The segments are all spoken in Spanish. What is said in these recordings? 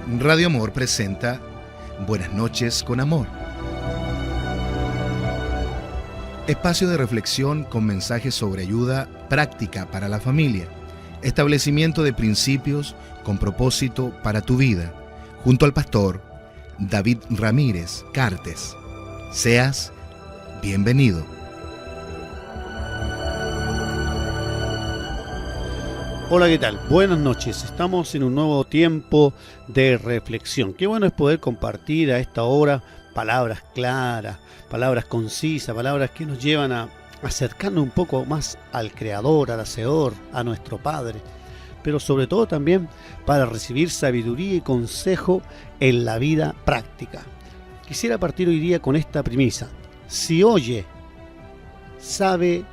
Radio Amor presenta Buenas noches con Amor. Espacio de reflexión con mensajes sobre ayuda práctica para la familia, establecimiento de principios con propósito para tu vida, junto al pastor David Ramírez Cartes. Seas bienvenido. Hola, ¿qué tal? Buenas noches. Estamos en un nuevo tiempo de reflexión. Qué bueno es poder compartir a esta hora palabras claras, palabras concisas, palabras que nos llevan a acercarnos un poco más al Creador, al Hacedor, a nuestro Padre. Pero sobre todo también para recibir sabiduría y consejo en la vida práctica. Quisiera partir hoy día con esta premisa. Si oye, sabe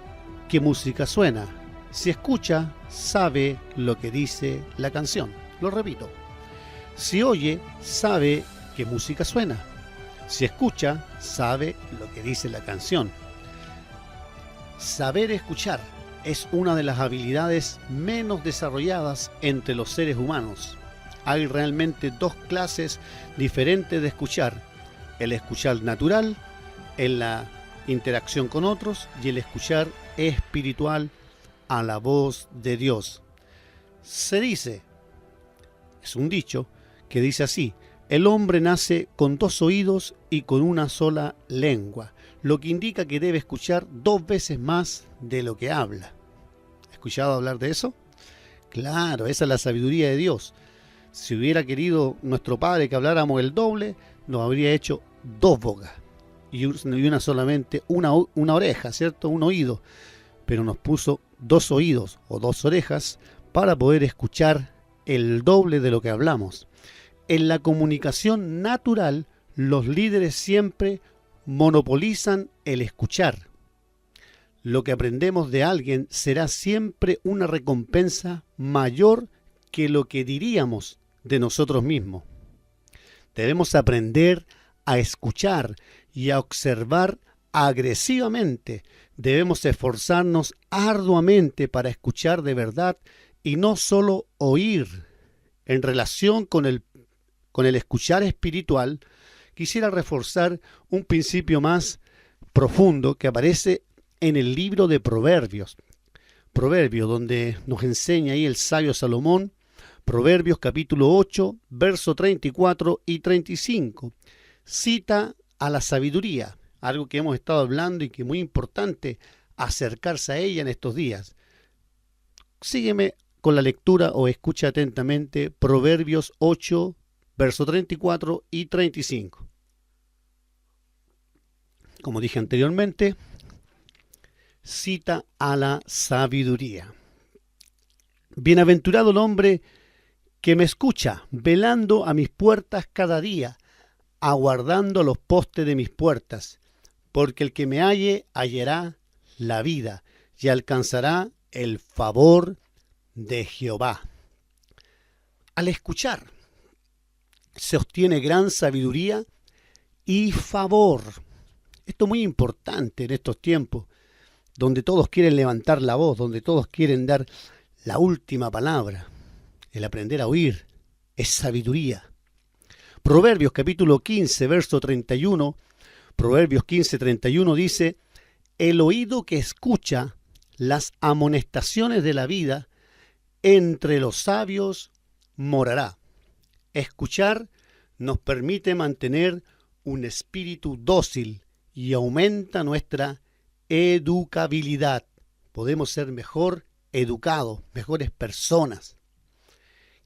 qué música suena. Si escucha, sabe lo que dice la canción. Lo repito. Si oye, sabe qué música suena. Si escucha, sabe lo que dice la canción. Saber escuchar es una de las habilidades menos desarrolladas entre los seres humanos. Hay realmente dos clases diferentes de escuchar. El escuchar natural, en la interacción con otros, y el escuchar espiritual, a la voz de Dios. Se dice, es un dicho que dice así: el hombre nace con dos oídos y con una sola lengua, lo que indica que debe escuchar dos veces más de lo que habla. ¿Has escuchado hablar de eso? Claro, esa es la sabiduría de Dios. Si hubiera querido nuestro Padre que habláramos el doble, nos habría hecho dos bocas y una solamente una oreja, ¿cierto? Un oído. Pero nos puso dos oídos o dos orejas para poder escuchar el doble de lo que hablamos. En la comunicación natural, los líderes siempre monopolizan el escuchar. Lo que aprendemos de alguien será siempre una recompensa mayor que lo que diríamos de nosotros mismos. Debemos aprender a escuchar y a observar agresivamente. Debemos esforzarnos arduamente para escuchar de verdad y no solo oír. En relación con el escuchar espiritual, quisiera reforzar un principio más profundo que aparece en el libro de Proverbios. Proverbios, donde nos enseña ahí el sabio Salomón, Proverbios capítulo 8, verso 34 y 35. Cita a la sabiduría, algo que hemos estado hablando y que es muy importante acercarse a ella en estos días. Sígueme con la lectura o escucha atentamente Proverbios 8, verso 34 y 35. Como dije anteriormente, cita a la sabiduría. Bienaventurado el hombre que me escucha, velando a mis puertas cada día, aguardando los postes de mis puertas. Porque el que me halle, hallará la vida y alcanzará el favor de Jehová. Al escuchar, se obtiene gran sabiduría y favor. Esto es muy importante en estos tiempos, donde todos quieren levantar la voz, donde todos quieren dar la última palabra. El aprender a oír es sabiduría. Proverbios capítulo 15, verso 31. Proverbios 15:31 dice: el oído que escucha las amonestaciones de la vida, entre los sabios morará. Escuchar nos permite mantener un espíritu dócil y aumenta nuestra educabilidad. Podemos ser mejor educados, mejores personas.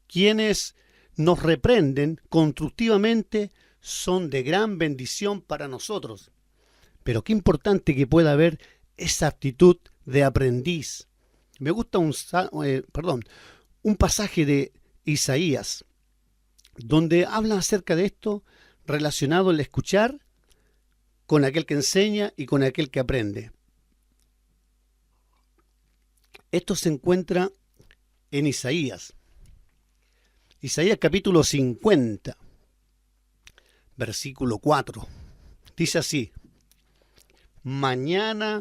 Quienes nos reprenden constructivamente son de gran bendición para nosotros. Pero qué importante que pueda haber esa actitud de aprendiz. Me gusta un pasaje de Isaías, donde habla acerca de esto relacionado al escuchar con aquel que enseña y con aquel que aprende. Esto se encuentra en Isaías. Isaías capítulo 50. Versículo 4, dice así: mañana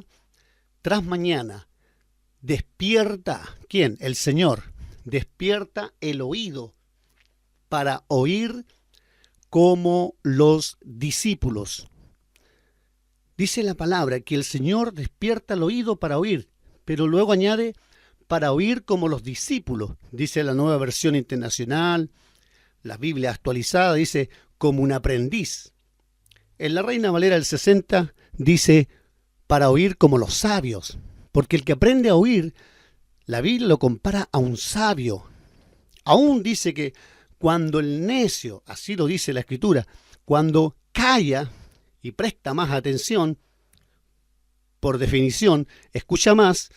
tras mañana despierta, ¿quién? El Señor, despierta el oído para oír como los discípulos. Dice la palabra que el Señor despierta el oído para oír, pero luego añade para oír como los discípulos. Dice la Nueva Versión Internacional, la Biblia actualizada dice como un aprendiz. En la Reina Valera del 60 dice para oír como los sabios, porque el que aprende a oír, la Biblia lo compara a un sabio. Aún dice que cuando el necio, así lo dice la Escritura, cuando calla y presta más atención, por definición, escucha más,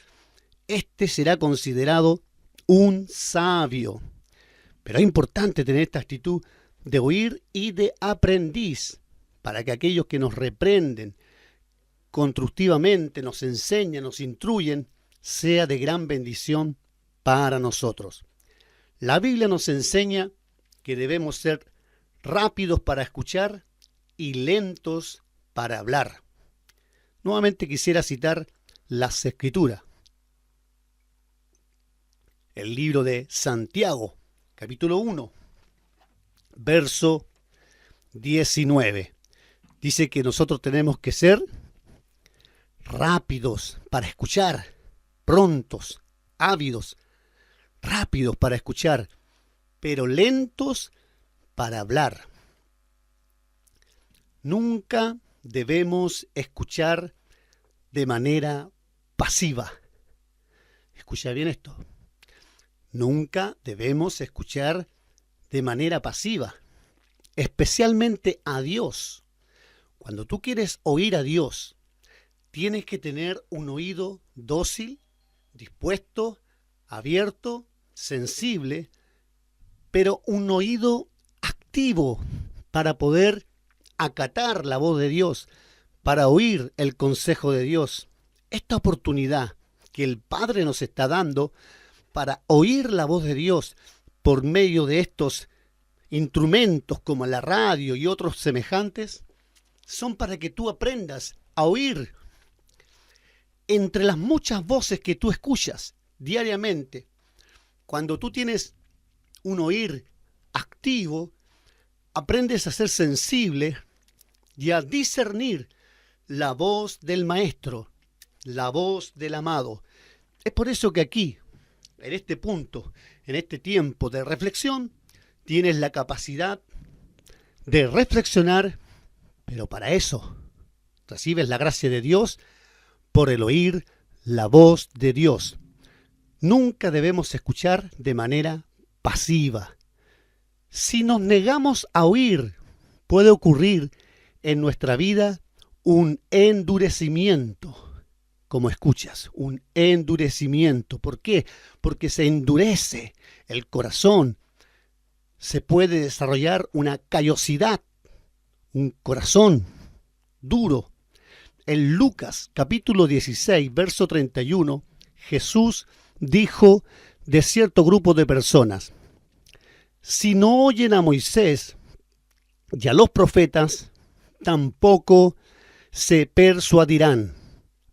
este será considerado un sabio. Pero es importante tener esta actitud de oír y de aprendiz, para que aquellos que nos reprenden constructivamente, nos enseñan, nos instruyen, sea de gran bendición para nosotros. La Biblia nos enseña que debemos ser rápidos para escuchar y lentos para hablar. Nuevamente quisiera citar las Escrituras. El libro de Santiago, capítulo 1, verso 19. Dice que nosotros tenemos que ser rápidos para escuchar, prontos, ávidos, rápidos para escuchar, pero lentos para hablar. Nunca debemos escuchar de manera pasiva. Escucha bien esto. Nunca debemos escuchar de manera pasiva, especialmente a Dios. Cuando tú quieres oír a Dios, tienes que tener un oído dócil, dispuesto, abierto, sensible, pero un oído activo para poder acatar la voz de Dios, para oír el consejo de Dios. Esta oportunidad que el Padre nos está dando para oír la voz de Dios por medio de estos instrumentos como la radio y otros semejantes, son para que tú aprendas a oír entre las muchas voces que tú escuchas diariamente. Cuando tú tienes un oír activo, aprendes a ser sensible y a discernir la voz del Maestro, la voz del amado. Es por eso que aquí, en este punto, en este tiempo de reflexión, tienes la capacidad de reflexionar, pero para eso recibes la gracia de Dios por el oír la voz de Dios. Nunca debemos escuchar de manera pasiva. Si nos negamos a oír, puede ocurrir en nuestra vida un endurecimiento, como escuchas, un endurecimiento. ¿Por qué? Porque se endurece el corazón, se puede desarrollar una callosidad, un corazón duro. En Lucas capítulo 16, verso 31, Jesús dijo de cierto grupo de personas: si no oyen a Moisés y a los profetas, tampoco se persuadirán,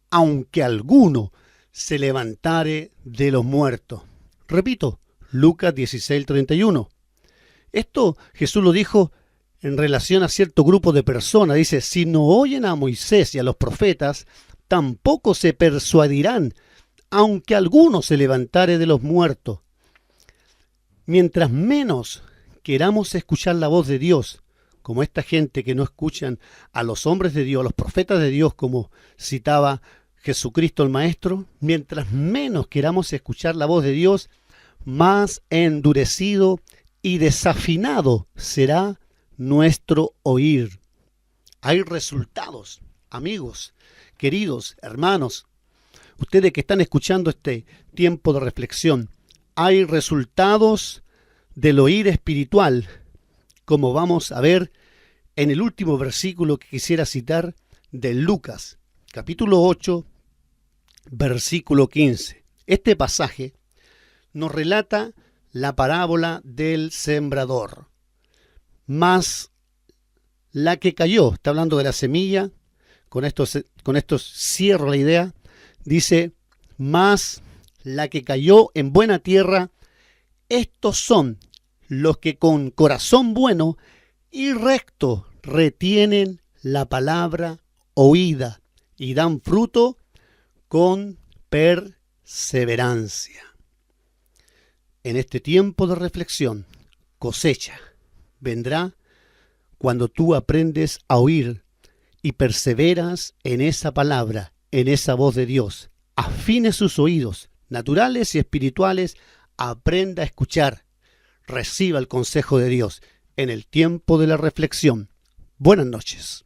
aunque alguno se levantare de los muertos. Repito, Lucas 16, 31. Esto Jesús lo dijo en relación a cierto grupo de personas. Dice, si no oyen a Moisés y a los profetas, tampoco se persuadirán, aunque alguno se levantare de los muertos. Mientras menos queramos escuchar la voz de Dios, como esta gente que no escuchan a los hombres de Dios, a los profetas de Dios, como citaba Jesucristo el Maestro, mientras menos queramos escuchar la voz de Dios, más endurecido y desafinado será nuestro oír. Hay resultados, amigos, queridos, hermanos, ustedes que están escuchando este tiempo de reflexión, hay resultados del oír espiritual, como vamos a ver en el último versículo que quisiera citar de Lucas, capítulo 8, versículo 15. Este pasaje nos relata la parábola del sembrador. Mas la que cayó, está hablando de la semilla, con esto cierro la idea, dice, mas la que cayó en buena tierra, estos son los que con corazón bueno y recto retienen la palabra oída y dan fruto con perseverancia. En este tiempo de reflexión, cosecha vendrá cuando tú aprendes a oír y perseveras en esa palabra, en esa voz de Dios. Afines sus oídos, naturales y espirituales, aprenda a escuchar. Reciba el consejo de Dios en el tiempo de la reflexión. Buenas noches.